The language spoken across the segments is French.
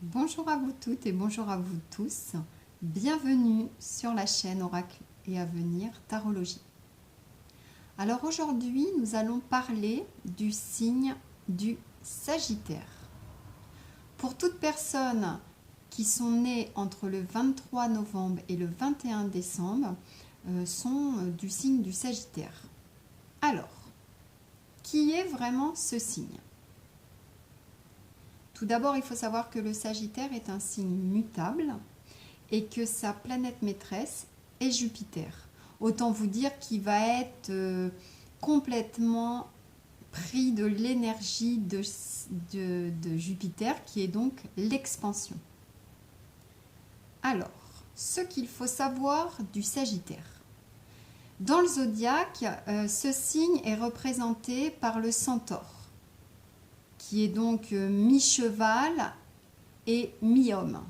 Bonjour à vous toutes et bonjour à vous tous. Bienvenue sur la chaîne Oracle et Avenir Tarologie. Alors aujourd'hui, nous allons parler du signe du Sagittaire. Pour toute personne qui sont nées entre le 23 novembre et le 21 décembre, sont du signe du Sagittaire. Alors, qui est vraiment ce signe ? Tout d'abord, il faut savoir que le Sagittaire est un signe mutable et que sa planète maîtresse est Jupiter. Autant vous dire qu'il va être complètement pris de l'énergie de Jupiter, qui est donc l'expansion. Alors, ce qu'il faut savoir du Sagittaire. Dans le zodiaque, ce signe est représenté par le centaure, qui est donc mi-cheval et mi-homme.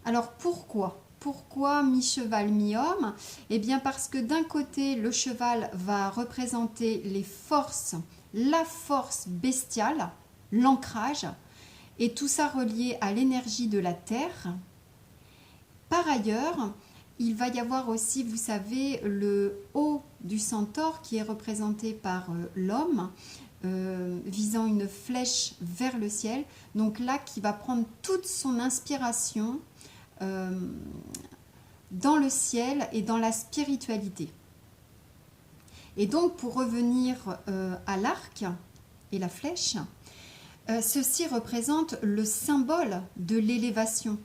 Alors pourquoi mi-cheval, mi-homme ? Eh bien parce que d'un côté, le cheval va représenter les forces, la force bestiale, l'ancrage, et tout ça relié à l'énergie de la terre. Par ailleurs, il va y avoir aussi, vous savez, le haut du centaure qui est représenté par l'homme, visant une flèche vers le ciel, donc là qui va prendre toute son inspiration dans le ciel et dans la spiritualité. Et donc pour revenir à l'arc et la flèche, ceci représente le symbole de l'élévation.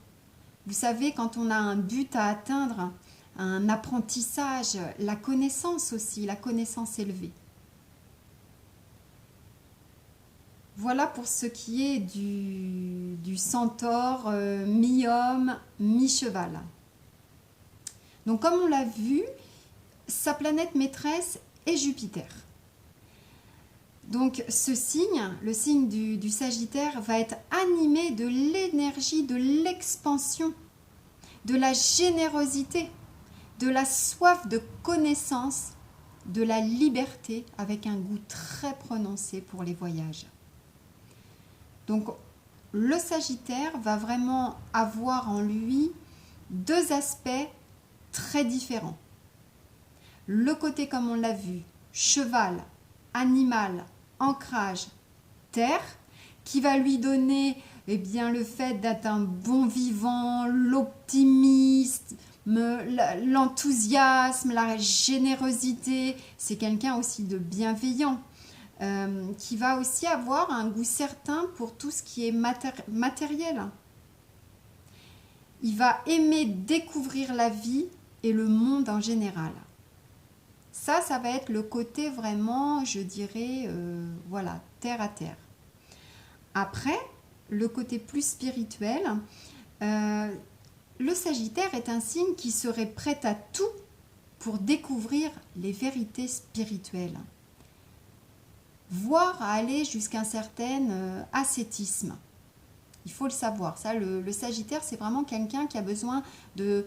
Vous savez, quand on a un but à atteindre, un apprentissage, la connaissance aussi, la connaissance élevée. Voilà pour ce qui est du centaure mi-homme, mi-cheval. Donc comme on l'a vu, sa planète maîtresse est Jupiter. Donc ce signe, le signe du Sagittaire, va être animé de l'énergie, de l'expansion, de la générosité, de la soif de connaissance, de la liberté, avec un goût très prononcé pour les voyages. Donc, le Sagittaire va vraiment avoir en lui deux aspects très différents. Le côté, comme on l'a vu, cheval, animal, ancrage, terre, qui va lui donner le fait d'être un bon vivant, l'optimisme, l'enthousiasme, la générosité. C'est quelqu'un aussi de bienveillant. Qui va aussi avoir un goût certain pour tout ce qui est matériel. Il va aimer découvrir la vie et le monde en général. Ça va être le côté vraiment, je dirais, terre à terre. Après, le côté plus spirituel, le Sagittaire est un signe qui serait prêt à tout pour découvrir les vérités spirituelles, voire à aller jusqu'à un certain ascétisme. Il faut le savoir. Ça, le Sagittaire, c'est vraiment quelqu'un qui a besoin de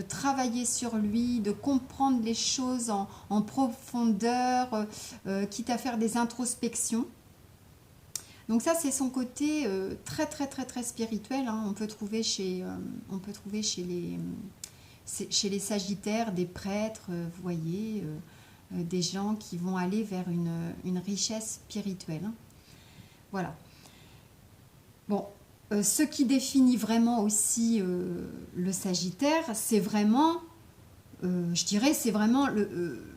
travailler sur lui, de comprendre les choses en profondeur, quitte à faire des introspections. Donc ça, c'est son côté très, très, très, très spirituel. On peut trouver chez les Sagittaires des prêtres, vous voyez, des gens qui vont aller vers une richesse spirituelle. Voilà. Bon, ce qui définit vraiment aussi le Sagittaire, c'est vraiment, je dirais, c'est vraiment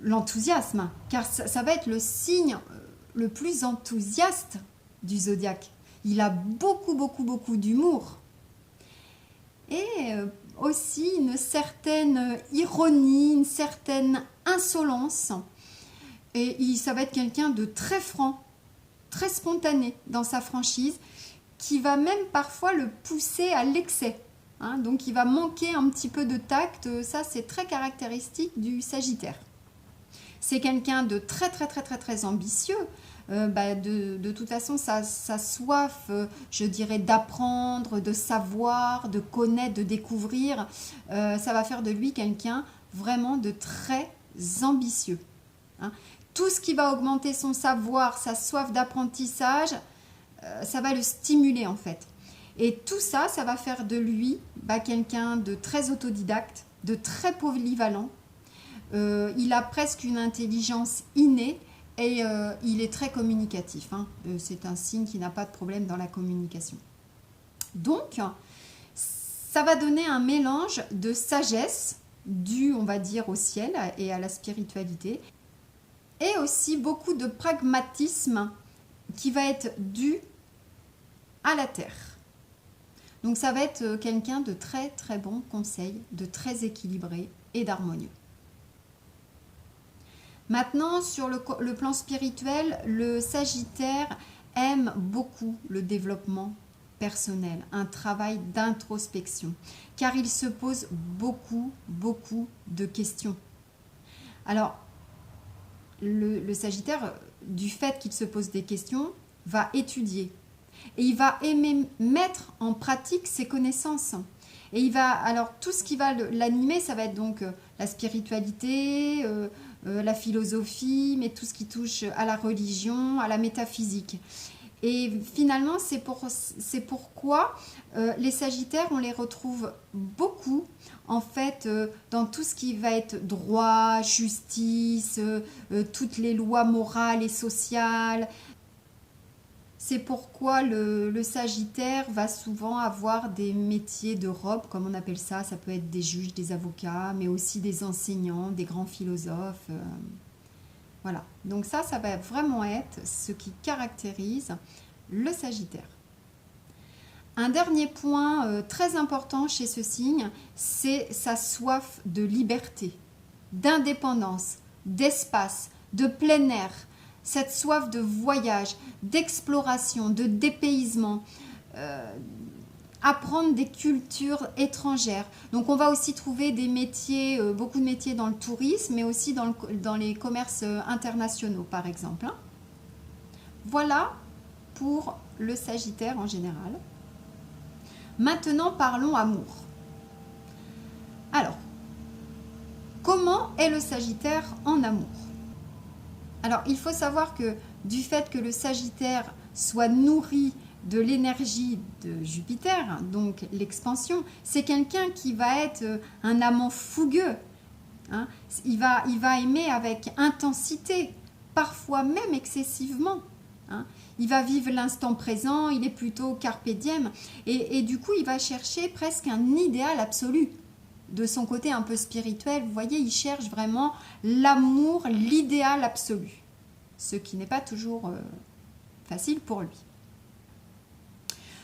l'enthousiasme, car ça va être le signe le plus enthousiaste du zodiaque. Il a beaucoup, beaucoup, beaucoup d'humour. Et aussi une certaine ironie, une certaine insolence. Et ça va être quelqu'un de très franc, très spontané dans sa franchise, qui va même parfois le pousser à l'excès. Donc il va manquer un petit peu de tact. Ça, c'est très caractéristique du Sagittaire. C'est quelqu'un de très, très, très, très, très ambitieux. De toute façon, sa soif, je dirais, d'apprendre, de savoir, de connaître, de découvrir, ça va faire de lui quelqu'un vraiment de très ambitieux. Tout ce qui va augmenter son savoir, sa soif d'apprentissage, ça va le stimuler en fait. Et tout ça, ça va faire de lui quelqu'un de très autodidacte, de très polyvalent. Il a presque une intelligence innée et il est très communicatif. Hein. C'est un signe qui n'a pas de problème dans la communication. Donc, ça va donner un mélange de sagesse due, on va dire, au ciel et à la spiritualité, et aussi beaucoup de pragmatisme qui va être dû à la terre. Donc ça va être quelqu'un de très très bon conseil, de très équilibré et d'harmonieux. Maintenant, sur le plan spirituel, le Sagittaire aime beaucoup le développement personnel, un travail d'introspection, car il se pose beaucoup de questions. Alors, le Sagittaire, du fait qu'il se pose des questions, va étudier. Et il va aimer mettre en pratique ses connaissances. Et il va, alors tout ce qui va l'animer, ça va être donc la spiritualité, la philosophie, mais tout ce qui touche à la religion, à la métaphysique. Et finalement, c'est pourquoi les Sagittaires, on les retrouve beaucoup, en fait, dans tout ce qui va être droit, justice, toutes les lois morales et sociales. C'est pourquoi le Sagittaire va souvent avoir des métiers de robe, comme on appelle ça. Ça peut être des juges, des avocats, mais aussi des enseignants, des grands philosophes. Voilà. Donc ça va vraiment être ce qui caractérise le Sagittaire. Un dernier point très important chez ce signe, c'est sa soif de liberté, d'indépendance, d'espace, de plein air. Cette soif de voyage, d'exploration, de dépaysement, apprendre des cultures étrangères. Donc on va aussi trouver des métiers, beaucoup de métiers dans le tourisme, mais aussi dans les commerces internationaux par exemple. Hein. Voilà pour le Sagittaire en général. Maintenant parlons amour. Alors, comment est le Sagittaire en amour ? Alors, il faut savoir que du fait que le Sagittaire soit nourri de l'énergie de Jupiter, donc l'expansion, c'est quelqu'un qui va être un amant fougueux. Hein. Il va aimer avec intensité, parfois même excessivement. Hein. Il va vivre l'instant présent, il est plutôt carpe diem. Et du coup, il va chercher presque un idéal absolu. De son côté un peu spirituel, vous voyez, il cherche vraiment l'amour, l'idéal absolu. Ce qui n'est pas toujours facile pour lui.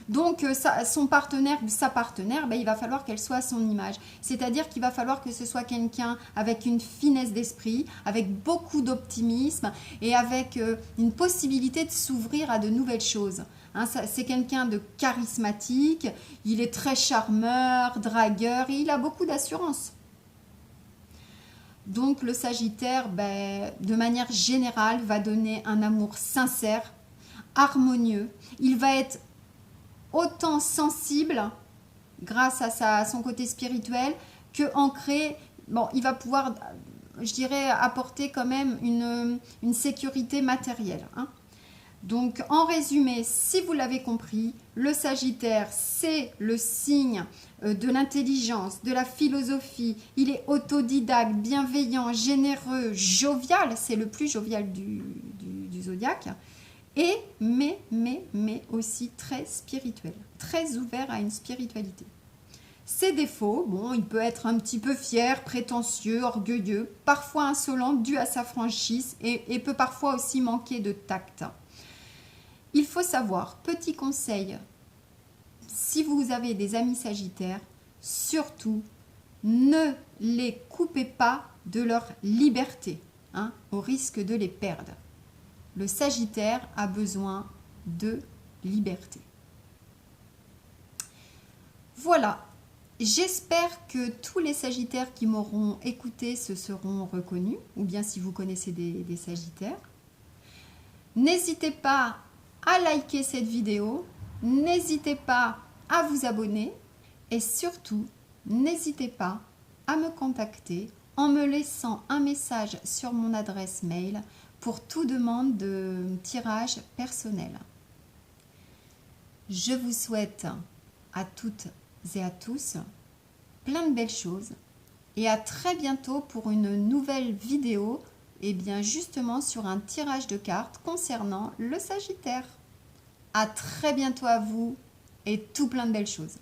Donc, son partenaire ou sa partenaire, il va falloir qu'elle soit à son image. C'est-à-dire qu'il va falloir que ce soit quelqu'un avec une finesse d'esprit, avec beaucoup d'optimisme et avec une possibilité de s'ouvrir à de nouvelles choses. Hein, c'est quelqu'un de charismatique, il est très charmeur, dragueur, et il a beaucoup d'assurance. Donc le Sagittaire, de manière générale, va donner un amour sincère, harmonieux. Il va être autant sensible, grâce à son côté spirituel, que ancré. Bon, il va pouvoir, je dirais, apporter quand même une sécurité matérielle. Hein. Donc, en résumé, si vous l'avez compris, le Sagittaire, c'est le signe de l'intelligence, de la philosophie. Il est autodidacte, bienveillant, généreux, jovial. C'est le plus jovial du zodiaque. Et, mais aussi très spirituel, très ouvert à une spiritualité. Ses défauts, bon, il peut être un petit peu fier, prétentieux, orgueilleux, parfois insolent, dû à sa franchise et peut parfois aussi manquer de tact. Il faut savoir, petit conseil, si vous avez des amis Sagittaires, surtout ne les coupez pas de leur liberté, hein, au risque de les perdre. Le Sagittaire a besoin de liberté. Voilà, j'espère que tous les Sagittaires qui m'auront écouté se seront reconnus, ou bien si vous connaissez des Sagittaires. N'hésitez pas à liker cette vidéo, n'hésitez pas à vous abonner et surtout, n'hésitez pas à me contacter en me laissant un message sur mon adresse mail pour toute demande de tirage personnel. Je vous souhaite à toutes et à tous plein de belles choses et à très bientôt pour une nouvelle vidéo, et bien justement sur un tirage de cartes concernant le Sagittaire. À très bientôt à vous et tout plein de belles choses.